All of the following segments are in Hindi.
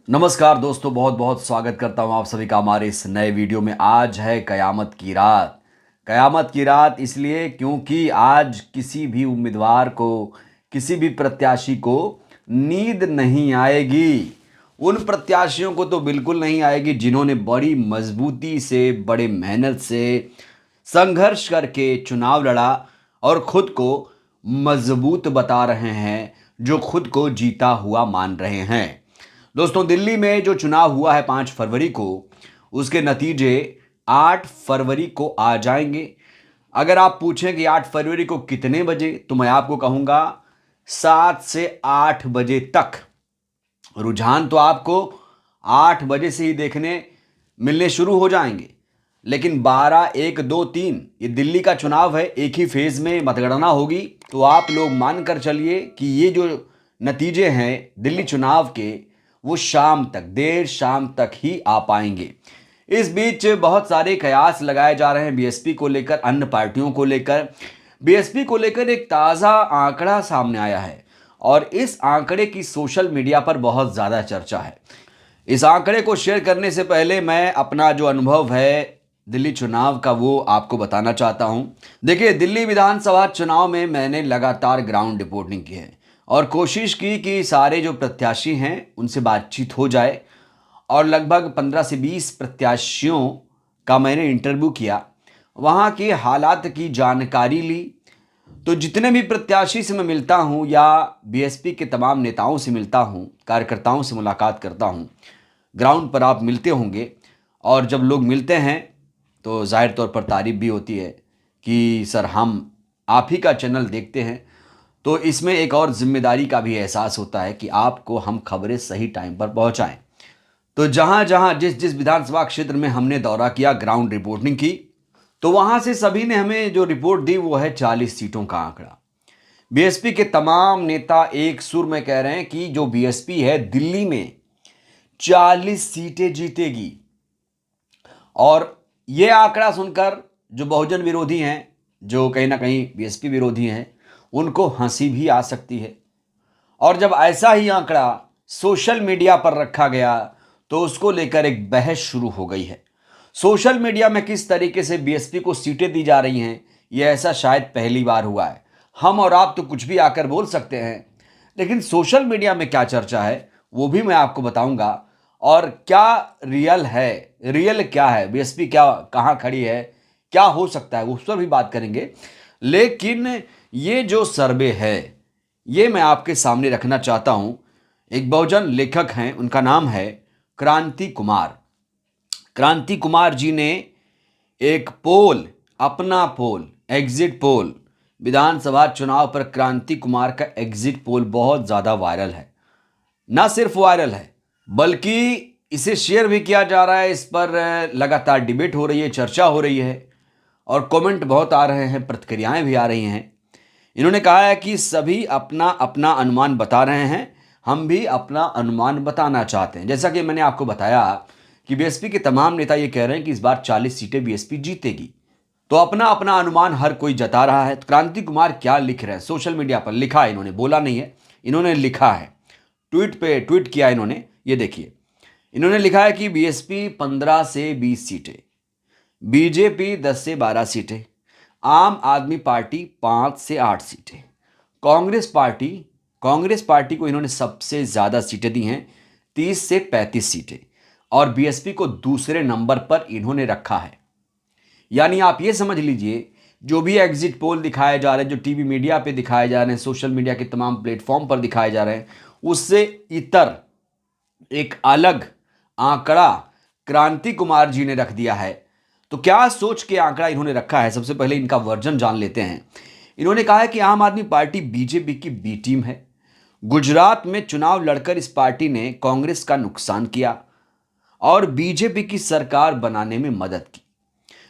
नमस्कार दोस्तों, बहुत बहुत स्वागत करता हूं आप सभी का हमारे इस नए वीडियो में। आज है कयामत की रात। कयामत की रात इसलिए क्योंकि आज किसी भी उम्मीदवार को, किसी भी प्रत्याशी को नींद नहीं आएगी। उन प्रत्याशियों को तो बिल्कुल नहीं आएगी जिन्होंने बड़ी मजबूती से, बड़े मेहनत से संघर्ष करके चुनाव लड़ा और खुद को मजबूत बता रहे हैं, जो खुद को जीता हुआ मान रहे हैं। दोस्तों, दिल्ली में जो चुनाव हुआ है 5 फरवरी को, उसके नतीजे 8 फरवरी को आ जाएंगे। अगर आप पूछें कि 8 फरवरी को कितने बजे, तो मैं आपको कहूंगा 7 से 8 बजे तक। रुझान तो आपको 8 बजे से ही देखने मिलने शुरू हो जाएंगे, लेकिन 12, 1, 2, 3 ये दिल्ली का चुनाव है, एक ही फेज में मतगणना होगी। तो आप लोग मानकर चलिए कि ये जो नतीजे हैं दिल्ली चुनाव के, वो शाम तक, देर शाम तक ही आ पाएंगे। इस बीच बहुत सारे कयास लगाए जा रहे हैं बीएसपी को लेकर, अन्य पार्टियों को लेकर। बीएसपी को लेकर एक ताज़ा आंकड़ा सामने आया है और इस आंकड़े की सोशल मीडिया पर बहुत ज़्यादा चर्चा है। इस आंकड़े को शेयर करने से पहले मैं अपना जो अनुभव है दिल्ली चुनाव का वो आपको बताना चाहता हूं। देखिए, दिल्ली विधानसभा चुनाव में मैंने लगातार ग्राउंड रिपोर्टिंग की है और कोशिश की कि सारे जो प्रत्याशी हैं उनसे बातचीत हो जाए, और लगभग 15 से 20 प्रत्याशियों का मैंने इंटरव्यू किया, वहाँ के हालात की जानकारी ली। तो जितने भी प्रत्याशी से मैं मिलता हूँ या बीएसपी के तमाम नेताओं से मिलता हूँ, कार्यकर्ताओं से मुलाकात करता हूँ, ग्राउंड पर आप मिलते होंगे, और जब लोग मिलते हैं तो जाहिर तौर पर तारीफ भी होती है कि सर हम आप ही का चैनल देखते हैं। तो इसमें एक और जिम्मेदारी का भी एहसास होता है कि आपको हम खबरें सही टाइम पर पहुंचाएं। तो जहां जहां जिस जिस विधानसभा क्षेत्र में हमने दौरा किया, ग्राउंड रिपोर्टिंग की, तो वहां से सभी ने हमें जो रिपोर्ट दी वो है 40 सीटों का आंकड़ा। बीएसपी के तमाम नेता एक सुर में कह रहे हैं कि जो बीएसपी है दिल्ली में 40 सीटें जीतेगी। और ये आंकड़ा सुनकर जो बहुजन विरोधी हैं, जो कहीं ना कहीं बीएसपी विरोधी हैं, उनको हंसी भी आ सकती है। और जब ऐसा ही आंकड़ा सोशल मीडिया पर रखा गया तो उसको लेकर एक बहस शुरू हो गई है। सोशल मीडिया में किस तरीके से बीएसपी को सीटें दी जा रही हैं, यह ऐसा शायद पहली बार हुआ है। हम और आप तो कुछ भी आकर बोल सकते हैं, लेकिन सोशल मीडिया में क्या चर्चा है वो भी मैं आपको बताऊंगा। और क्या रियल है, रियल क्या है, बीएसपी क्या कहाँ खड़ी है, क्या हो सकता है, उस पर भी बात करेंगे। लेकिन ये जो सर्वे है ये मैं आपके सामने रखना चाहता हूं। एक बहुजन लेखक हैं, उनका नाम है क्रांति कुमार। क्रांति कुमार जी ने एक पोल, अपना पोल, एग्जिट पोल, विधानसभा चुनाव पर क्रांति कुमार का एग्जिट पोल बहुत ज़्यादा वायरल है। ना सिर्फ वायरल है बल्कि इसे शेयर भी किया जा रहा है, इस पर लगातार डिबेट हो रही है, चर्चा हो रही है और कमेंट बहुत आ रहे हैं, प्रतिक्रियाएं भी आ रही हैं। इन्होंने कहा है कि सभी अपना अपना अनुमान बता रहे हैं, हम भी अपना अनुमान बताना चाहते हैं। जैसा कि मैंने आपको बताया कि बीएसपी के तमाम नेता ये कह रहे हैं कि इस बार 40 सीटें बीएसपी जीतेगी। तो अपना अपना अनुमान हर कोई जता रहा है। तो क्रांति कुमार क्या लिख रहे हैं, सोशल मीडिया पर लिखा है, इन्होंने बोला नहीं है, इन्होंने लिखा है, ट्वीट पे ट्वीट किया इन्होंने। ये देखिए, इन्होंने लिखा है कि बीएसपी 15 से 20 सीटें, बीजेपी 10 से 12 सीटें, आम आदमी पार्टी 5 से 8 सीटें, कांग्रेस पार्टी को इन्होंने सबसे ज़्यादा सीटें दी हैं, 30 से 35 सीटें, और बीएसपी को दूसरे नंबर पर इन्होंने रखा है। यानी आप ये समझ लीजिए, जो भी एग्जिट पोल दिखाए जा रहे हैं, जो टीवी मीडिया पे दिखाए जा रहे हैं, सोशल मीडिया के तमाम प्लेटफॉर्म पर दिखाए जा रहे हैं, उससे इतर एक अलग आंकड़ा क्रांति कुमार जी ने रख दिया है। तो क्या सोच के आंकड़ा इन्होंने रखा है, सबसे पहले इनका वर्जन जान लेते हैं। इन्होंने कहा है कि आम आदमी पार्टी बीजेपी की बी टीम है। गुजरात में चुनाव लड़कर इस पार्टी ने कांग्रेस का नुकसान किया और बीजेपी की सरकार बनाने में मदद की।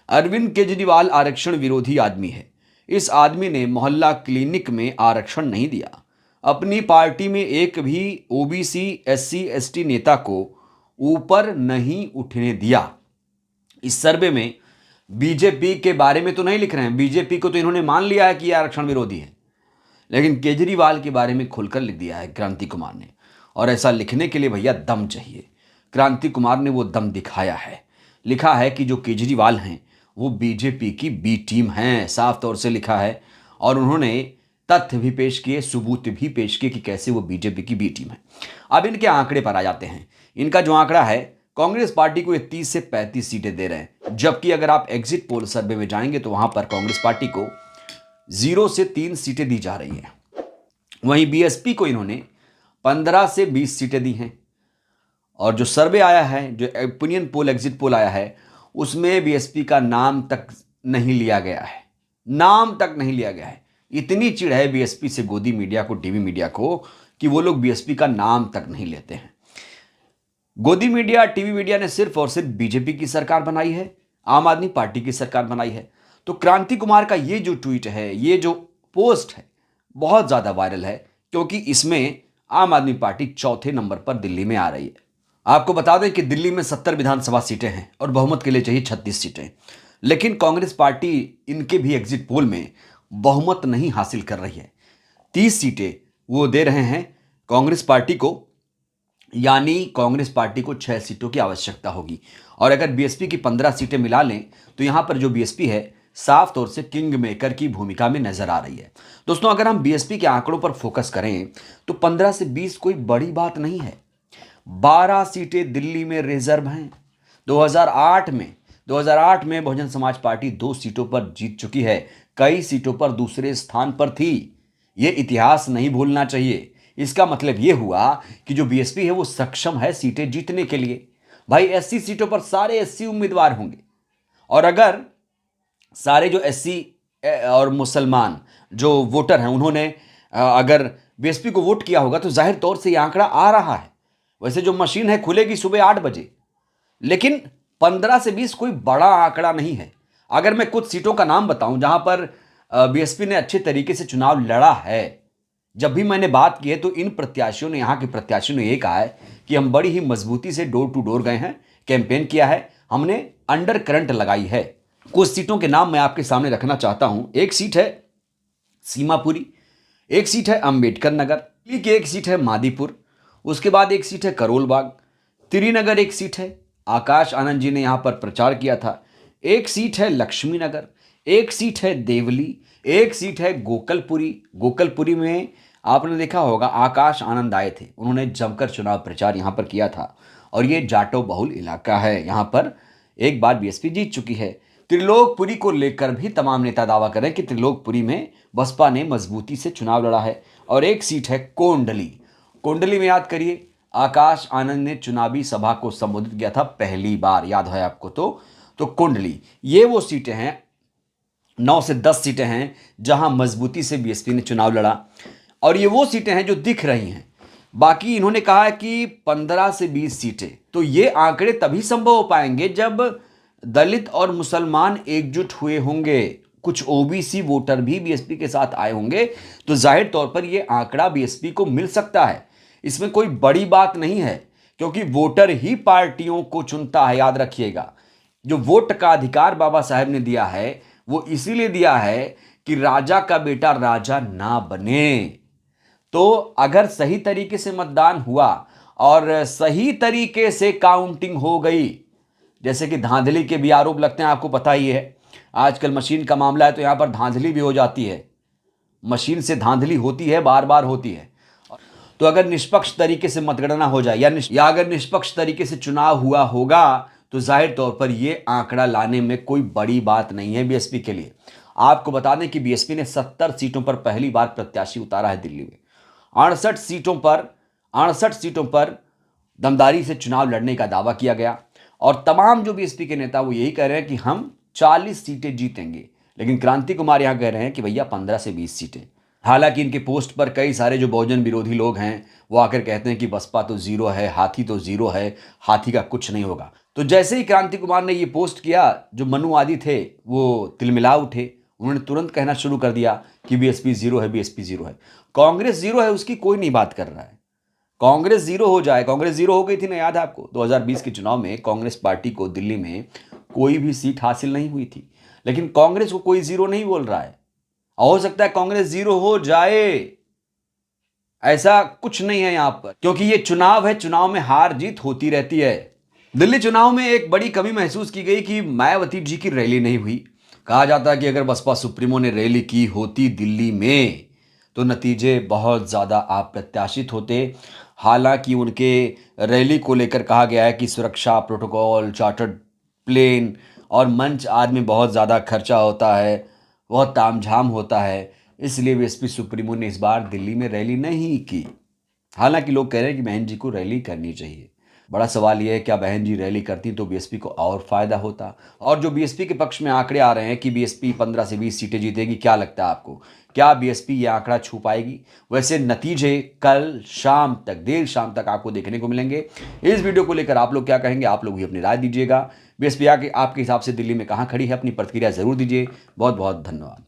अरविंद केजरीवाल आरक्षण विरोधी आदमी है। इस आदमी ने मोहल्ला क्लिनिक में आरक्षण नहीं दिया। अपनी पार्टी में एक भी ओबीसी, एससी, एसटी नेता को ऊपर नहीं उठने दिया। इस सर्वे में बीजेपी के बारे में तो नहीं लिख रहे हैं, बीजेपी को तो इन्होंने मान लिया है कि यह आरक्षण विरोधी है, लेकिन केजरीवाल के बारे में खुलकर लिख दिया है क्रांति कुमार ने। और ऐसा लिखने के लिए भैया दम चाहिए। क्रांति कुमार ने वो दम दिखाया है। लिखा है कि जो केजरीवाल हैं वो बीजेपी की बी टीम हैं, साफ तौर से लिखा है। और उन्होंने तथ्य भी पेश किए, सबूत भी पेश किए कि कैसे वो बीजेपी की बी टीम है। अब इनके आंकड़े पर आ जाते हैं। इनका जो आंकड़ा है, कांग्रेस पार्टी को ये 30 से 35 सीटें दे रहे हैं, जबकि अगर आप एग्जिट पोल सर्वे में जाएंगे तो वहां पर कांग्रेस पार्टी को 0 से 3 सीटें दी जा रही हैं। वहीं बीएसपी को इन्होंने 15 से 20 सीटें दी हैं। और जो सर्वे आया है, जो ओपिनियन पोल, एग्जिट पोल आया है, उसमें बीएसपी का नाम तक नहीं लिया गया है। नाम तक नहीं लिया गया है। इतनी चिढ़ है बीएसपी से गोदी मीडिया को, टीवी मीडिया को, कि वो लोग बीएसपी का नाम तक नहीं लेते हैं। गोदी मीडिया, टीवी मीडिया ने सिर्फ और सिर्फ बीजेपी की सरकार बनाई है, आम आदमी पार्टी की सरकार बनाई है। तो क्रांति कुमार का ये जो ट्वीट है, ये जो पोस्ट है, बहुत ज्यादा वायरल है, क्योंकि इसमें आम आदमी पार्टी चौथे नंबर पर दिल्ली में आ रही है। आपको बता दें कि दिल्ली में 70 विधानसभा सीटें हैं और बहुमत के लिए चाहिए 36 सीटें। लेकिन कांग्रेस पार्टी इनके भी एग्जिट पोल में बहुमत नहीं हासिल कर रही है। 30 सीटें वो दे रहे हैं कांग्रेस पार्टी को, यानी कांग्रेस पार्टी को 6 सीटों की आवश्यकता होगी। और अगर बीएसपी की 15 सीटें मिला लें तो यहां पर जो बीएसपी है साफ तौर से किंग मेकर की भूमिका में नजर आ रही है। दोस्तों, अगर हम बीएसपी के आंकड़ों पर फोकस करें तो 15 से 20 कोई बड़ी बात नहीं है। 12 सीटें दिल्ली में रिजर्व हैं। 2008 में बहुजन समाज पार्टी 2 सीटों पर जीत चुकी है, कई सीटों पर दूसरे स्थान पर थी। यह इतिहास नहीं भूलना चाहिए। इसका मतलब यह हुआ कि जो बीएसपी है वो सक्षम है सीटें जीतने के लिए। भाई 80 सीटों पर सारे 80 उम्मीदवार होंगे, और अगर सारे जो एससी और मुसलमान जो वोटर हैं उन्होंने अगर बीएसपी को वोट किया होगा तो जाहिर तौर से यह आंकड़ा आ रहा है। वैसे जो मशीन है खुलेगी सुबह 8 बजे, लेकिन 15 से 20 कोई बड़ा आंकड़ा नहीं है। अगर मैं कुछ सीटों का नाम बताऊं जहां पर बीएसपी ने अच्छे तरीके से चुनाव लड़ा है, जब भी मैंने बात की है तो इन प्रत्याशियों ने, यहाँ के प्रत्याशियों ने यह कहा है कि हम बड़ी ही मजबूती से डोर टू डोर गए हैं, कैंपेन किया है, हमने अंडर करंट लगाई है। कुछ सीटों के नाम मैं आपके सामने रखना चाहता हूं। एक सीट है सीमापुरी, एक सीट है अंबेडकर नगर, एक सीट है मादीपुर, उसके बाद एक सीट है करोल बाग, त्रिनगर एक सीट है, आकाश आनंद जी ने यहां पर प्रचार किया था, एक सीट है लक्ष्मी नगर, एक सीट है देवली, एक सीट है गोकलपुरी। गोकलपुरी में आपने देखा होगा आकाश आनंद आए थे, उन्होंने जमकर चुनाव प्रचार यहां पर किया था, और ये जाटो बहुल इलाका है, यहां पर एक बार बीएसपी जीत चुकी है। त्रिलोकपुरी को लेकर भी तमाम नेता दावा करें कि त्रिलोकपुरी में बसपा ने मजबूती से चुनाव लड़ा है। और एक सीट है कोंडली। कोंडली में याद करिए आकाश आनंद ने चुनावी सभा को संबोधित किया था पहली बार, याद है आपको तो कोंडली, ये वो सीटें हैं, 9 से 10 सीटें हैं जहां मजबूती से बीएसपी ने चुनाव लड़ा, और ये वो सीटें हैं जो दिख रही हैं। बाकी इन्होंने कहा कि 15 से 20 सीटें, तो ये आंकड़े तभी संभव हो पाएंगे जब दलित और मुसलमान एकजुट हुए होंगे, कुछ ओबीसी वोटर भी बीएसपी के साथ आए होंगे, तो जाहिर तौर पर यह आंकड़ा बीएसपी को मिल सकता है। इसमें कोई बड़ी बात नहीं है, क्योंकि वोटर ही पार्टियों को चुनता है। याद रखिएगा, जो वोट का अधिकार बाबा साहेब ने दिया है वो इसीलिए दिया है कि राजा का बेटा राजा ना बने। तो अगर सही तरीके से मतदान हुआ और सही तरीके से काउंटिंग हो गई, जैसे कि धांधली के भी आरोप लगते हैं, आपको पता ही है आजकल मशीन का मामला है तो यहां पर धांधली भी हो जाती है, मशीन से धांधली होती है, बार बार होती है। तो अगर निष्पक्ष तरीके से मतगणना हो जाए या अगर निष्पक्ष तरीके से चुनाव हुआ होगा तो जाहिर तौर पर यह आंकड़ा लाने में कोई बड़ी बात नहीं है बीएसपी के लिए। आपको बता दें कि बीएसपी ने 70 सीटों पर पहली बार प्रत्याशी उतारा है दिल्ली में। 68 सीटों पर दमदारी से चुनाव लड़ने का दावा किया गया, और तमाम जो बीएसपी के नेता वो यही कह रहे हैं कि हम 40 सीटें जीतेंगे। लेकिन क्रांति कुमार यहां कह रहे हैं कि भैया 15 से 20 सीटें। हालांकि इनके पोस्ट पर कई सारे जो बहुजन विरोधी लोग हैं वो आकर कहते हैं कि बसपा तो जीरो है, हाथी तो जीरो है, हाथी का कुछ नहीं होगा। तो जैसे ही क्रांति कुमार ने ये पोस्ट किया, जो मनु आदि थे वो तिलमिला उठे, उन्होंने तुरंत कहना शुरू कर दिया कि बीएसपी जीरो है, बीएसपी जीरो है। कांग्रेस जीरो है उसकी कोई नहीं बात कर रहा है। कांग्रेस जीरो हो जाए, कांग्रेस जीरो हो गई थी ना, याद है आपको 2020 के चुनाव में कांग्रेस पार्टी को दिल्ली में कोई भी सीट हासिल नहीं हुई थी, लेकिन कांग्रेस को कोई जीरो नहीं बोल रहा है। हो सकता है कांग्रेस जीरो हो जाए, ऐसा कुछ नहीं है यहाँ पर, क्योंकि ये चुनाव है, चुनाव में हार जीत होती रहती है। दिल्ली चुनाव में एक बड़ी कमी महसूस की गई कि मायावती जी की रैली नहीं हुई। कहा जाता है कि अगर बसपा सुप्रीमो ने रैली की होती दिल्ली में तो नतीजे बहुत ज़्यादा अप्रत्याशित होते। हालांकि उनके रैली को लेकर कहा गया है कि सुरक्षा प्रोटोकॉल, चार्टर्ड प्लेन और मंच आदि में बहुत ज़्यादा खर्चा होता है, बहुत तामझाम होता है, इसलिए बीएसपी सुप्रीमो ने इस बार दिल्ली में रैली नहीं की। हालांकि लोग कह रहे हैं कि बहन जी को रैली करनी चाहिए। बड़ा सवाल यह है, क्या बहन जी रैली करती तो बीएसपी को और फायदा होता? और जो बीएसपी के पक्ष में आंकड़े आ रहे हैं कि बीएसपी 15 से 20 सीटें जीतेगी, क्या लगता है आपको, क्या बीएसपी ये आंकड़ा छू पाएगी? वैसे नतीजे कल शाम तक, देर शाम तक आपको देखने को मिलेंगे। इस वीडियो को लेकर आप लोग क्या कहेंगे, आप लोग भी अपनी राय दीजिएगा। बीएसपी आके आपके हिसाब से दिल्ली में कहाँ खड़ी है, अपनी प्रतिक्रिया जरूर दीजिए। बहुत बहुत धन्यवाद।